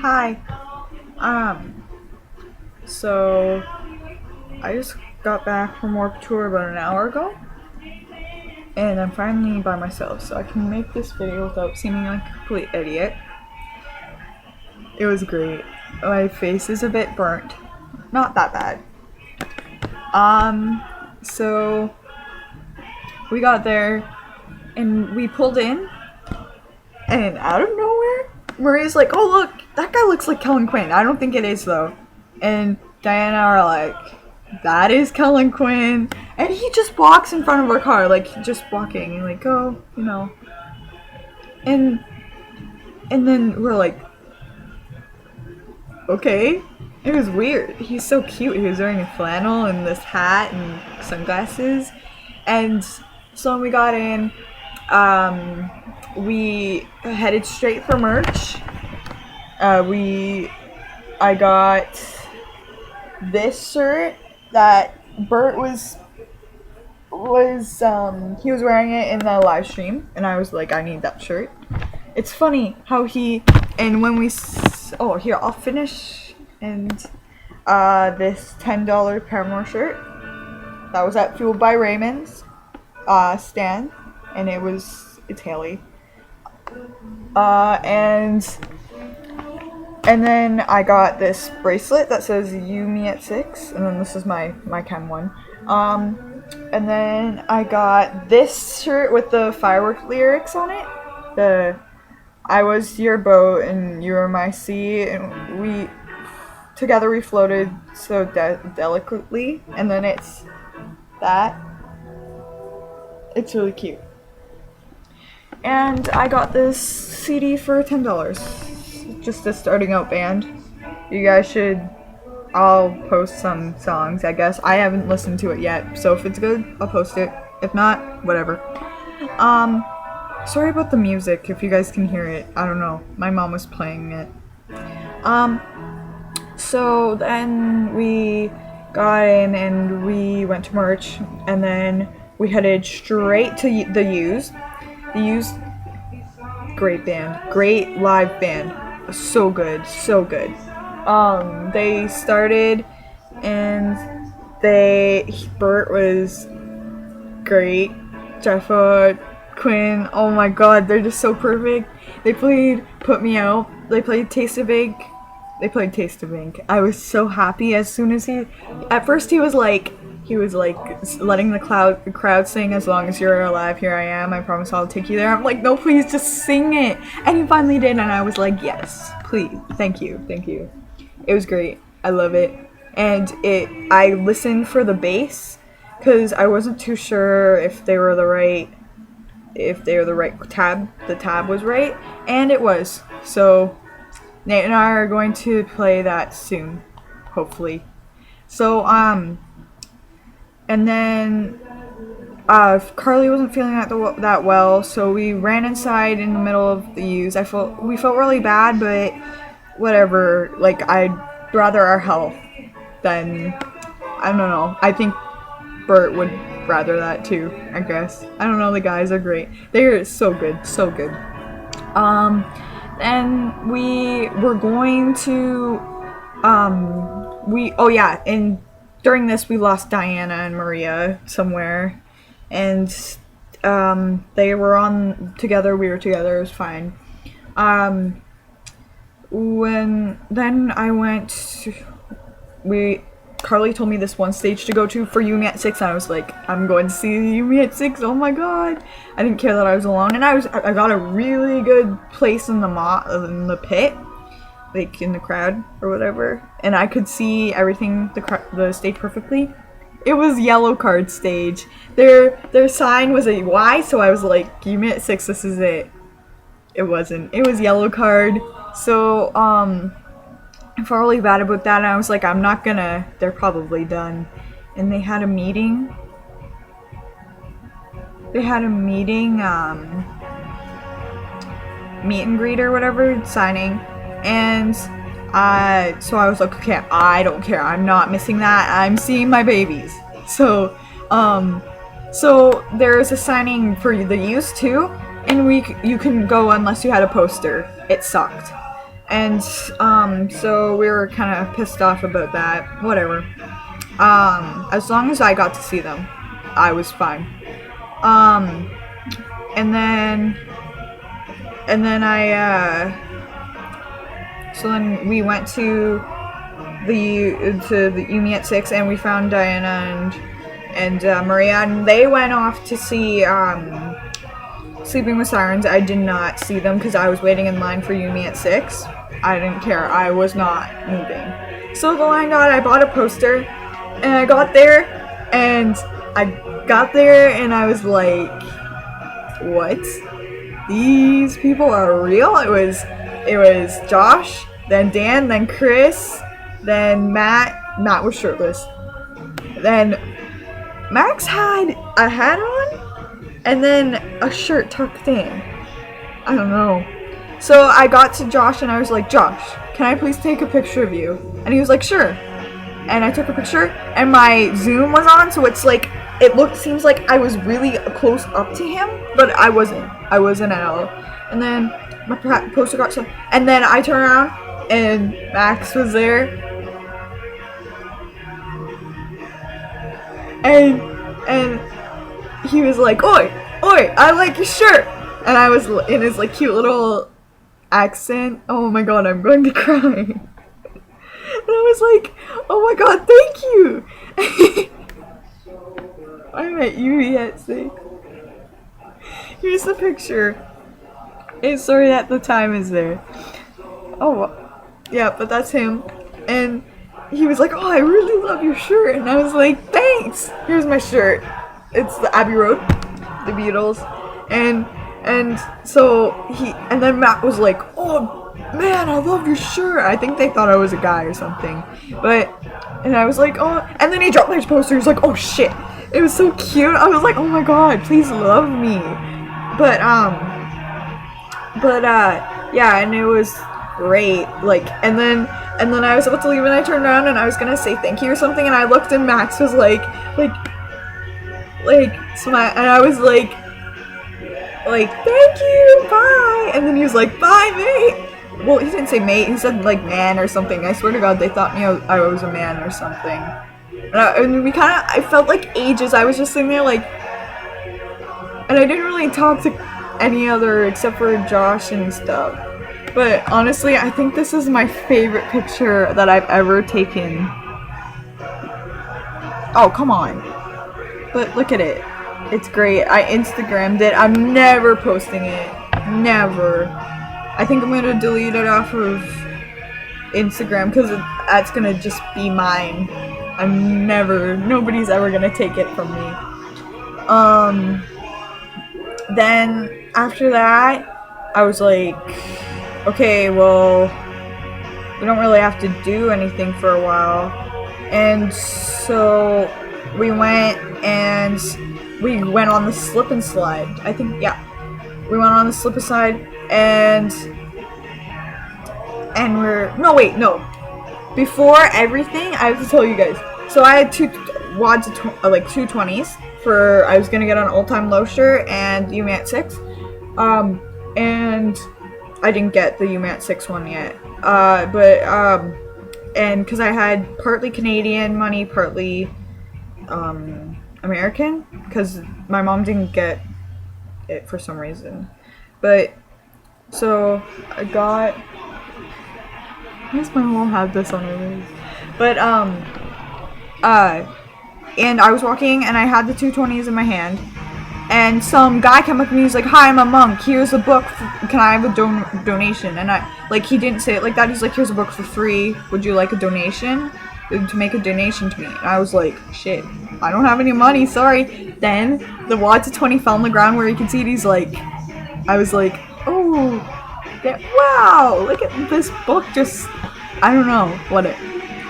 Hi. So I just got back from Warped Tour about an hour ago, and I'm finally by myself, so I can make this video without seeming like a complete idiot. It was great. My face is a bit burnt. Not that bad. So we got there, and we pulled in, and out of nowhere, Maria's like, "Oh look, that guy looks like Kellen Quinn." I don't think it is though. And Diana are like, "That is Kellen Quinn," and he just walks in front of our car, like just walking, and like, "Oh, you know." And then we're like, "Okay." It was weird. He's so cute. He was wearing a flannel and this hat and sunglasses, and so when we got in, we headed straight for merch. I got this shirt that Bert he was wearing it in the live stream, and I was like, I need that shirt. It's funny how and when oh, here, I'll finish. And this $10 Paramore shirt that was at Fueled by Raymond's stand, and it's Haley. And then I got this bracelet that says "You Me at 6," and then this is my chem one. And then I got this shirt with the firework lyrics on it. I was your boat and you were my sea, and together we floated so delicately. And then it's that. It's really cute. And I got this CD for $10. Just a starting out band. You guys I'll post some songs, I guess. I haven't listened to it yet, so if it's good, I'll post it. If not, whatever. Sorry about the music, if you guys can hear it. I don't know. My mom was playing it. So then we got in and we went to merch, and then we headed straight to the Used. The Used, great band, great live band, so good, so good. They started, and Bert was great, Jeffa, Quinn, oh my god, they're just so perfect. They played Put Me Out, they played Taste of Ink. I was so happy as soon as at first he was like letting the crowd sing "As Long as You're Alive, Here I Am, I Promise I'll Take You There." I'm like, "No, please just sing it." And he finally did, and I was like, "Yes, please, thank you." It was great. I love it. And I listened for the bass because I wasn't too sure if they were the right tab. The tab was right, and it was. So Nate and I are going to play that soon, hopefully. So, and then, Carly wasn't feeling that well, so we ran inside in the middle of the Used. We felt really bad, but whatever. Like, I'd rather our health than, I don't know. I think Bert would rather that too, I guess. I don't know, the guys are great. They're so good, so good. And we were going to, and during this we lost Diana and Maria somewhere, and they were together, we were together, it was fine. Carly told me this one stage to go to for You Me at 6, and I was like, I'm going to see You Me at 6, oh my god. I didn't care that I was alone, and I got a really good place in the pit, like in the crowd or whatever, and I could see everything, the stage perfectly. It was yellow card stage. Their sign was a Y, so I was like, You Me at 6, this is it. It wasn't. It was yellow card. So, I felt really bad about that, and I was like, they're probably done. And they had a meeting. Meet and greet or whatever, signing. And so I was like, okay, I don't care. I'm not missing that. I'm seeing my babies. So there's a signing for the Used too, and you can go unless you had a poster. It sucked. And so we were kind of pissed off about that. Whatever. As long as I got to see them, I was fine. And then so then we went to the Yumi at 6, and we found Diana and Maria, and they went off to see Sleeping with Sirens. I did not see them because I was waiting in line for Yumi at 6. I didn't care. I was not moving. So the line got, I bought a poster, and I got there, and I was like, what? These people are real? It was Josh, then Dan, then Chris, then Matt. Matt was shirtless. Then Max had a hat on, and then a shirt tucked in. I don't know. So I got to Josh and I was like, Josh, can I please take a picture of you? And he was like, sure. And I took a picture, and my zoom was on, so it's like, seems like I was really close up to him, but I wasn't at all. And then my poster got so, and then I turned around, and Max was there. And he was like, oi, I like your shirt. And I was in his like cute little accent. Oh my god, I'm going to cry. And I was like, oh my god, thank you. I met Yui at 6. Here's the picture. It's sorry at the time is there. Oh, yeah, but that's him. And he was like, oh, I really love your shirt. And I was like, thanks. Here's my shirt. It's the Abbey Road, the Beatles. And so and then Matt was like, oh man, I love your shirt. I think they thought I was a guy or something. And I was like, oh, and then he dropped my poster. He was like, oh shit. It was so cute. I was like, oh my god, please love me. Yeah, and it was great. Like, and then I was about to leave, and I turned around and I was gonna say thank you or something, and I looked, and Max was like smile, and I was like thank you, bye. And then he was like, bye, mate. Well, he didn't say mate. He said like man or something. I swear to God, they thought I was a man or something. And I felt like ages. I was just sitting there like, and I didn't really talk to any other except for Josh and stuff. But honestly, I think this is my favorite picture that I've ever taken. Oh, come on. But look at it. It's great. I Instagrammed it. I'm never posting it. Never. I think I'm gonna delete it off of Instagram because that's gonna just be mine. Nobody's ever gonna take it from me. Then after that, I was like, okay, well, we don't really have to do anything for a while. And so we went on the slip and slide. I think, yeah. We went on the slip and slide, and no. Before everything, I have to tell you guys. So I had two wads of 220s for, I was gonna get an all-time low shirt and Yumi at 6. And I didn't get the Yumi at 6 one yet. And because I had partly Canadian money, partly American, because my mom didn't get it for some reason. But so I got, why does my mom have this on her face? But and I was walking and I had the 220s in my hand, and some guy came up to me. He's like, hi, I'm a monk, here's a book, can I have a donation? And he didn't say it like that. He's like, here's a book for free, would you like a donation? To make a donation to me. And I was like, shit, I don't have any money, sorry. Then the wads of 20 fell on the ground where you can see it. I was like, oh, wow, look at this book, just, I don't know, what it.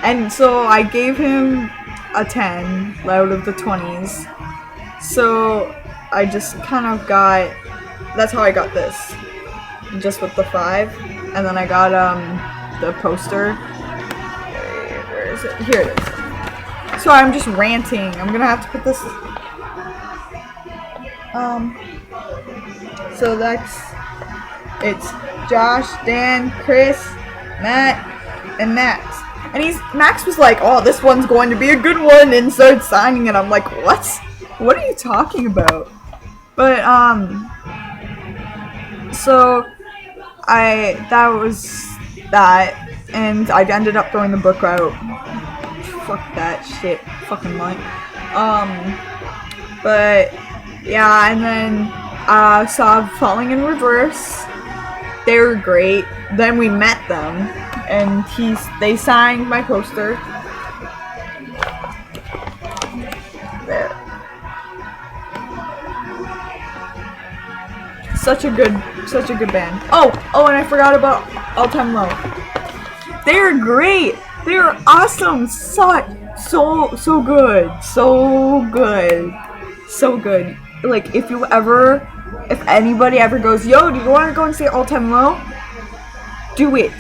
And so I gave him a 10 out of the 20s. So I just kind of got, that's how I got this, just with the 5. And then I got the poster. Where is it? Here it is. So I'm just ranting. I'm gonna have to put this. So it's Josh, Dan, Chris, Matt, and Max. And Max was like, oh, this one's going to be a good one, and started signing it. I'm like, what? What are you talking about? But, so, that was that, and I ended up throwing the book out. Fuck that shit. Fucking mutt. But, yeah, and then, saw Falling in Reverse. They were great. Then we met them, and they signed my poster. There. Such a good band. Oh, and I forgot about All Time Low. They're great. They're awesome. So good. So good. Like, if anybody ever goes, yo, do you want to go and see All Time Low? Do it.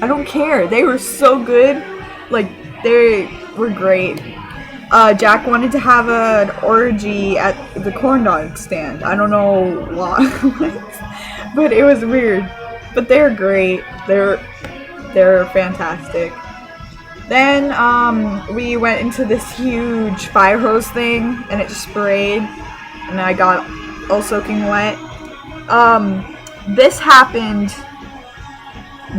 I don't care. They were so good. Like, they were great. Jack wanted to have an orgy at the corn dog stand. I don't know why, but it was weird. But they're great. They're fantastic. Then we went into this huge fire hose thing, and it sprayed, and I got all soaking wet. This happened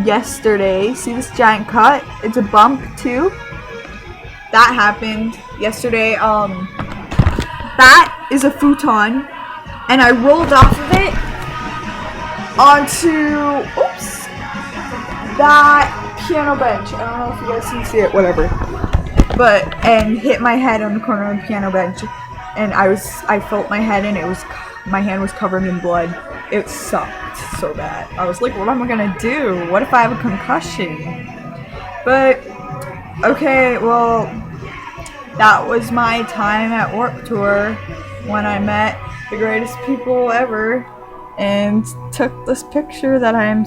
yesterday. See this giant cut? It's a bump too. That happened yesterday. That is a futon, and I rolled off of it onto that piano bench. I don't know if you guys can see it, whatever. And hit my head on the corner of the piano bench, and I felt my head, and my hand was covered in blood. It sucked so bad. I was like, what am I gonna do? What if I have a concussion? But okay, well, that was my time at Warped Tour when I met the greatest people ever and took this picture that I am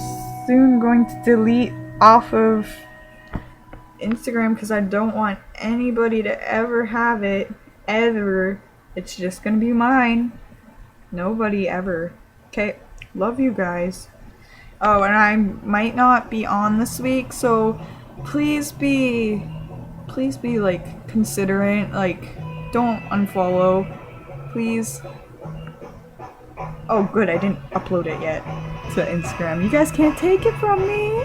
soon going to delete off of Instagram because I don't want anybody to ever have it, ever. It's just gonna be mine. Nobody ever. Okay, love you guys. Oh, and I might not be on this week, so please be like considerate, like don't unfollow, please. Oh good, I didn't upload it yet to Instagram. You guys can't take it from me.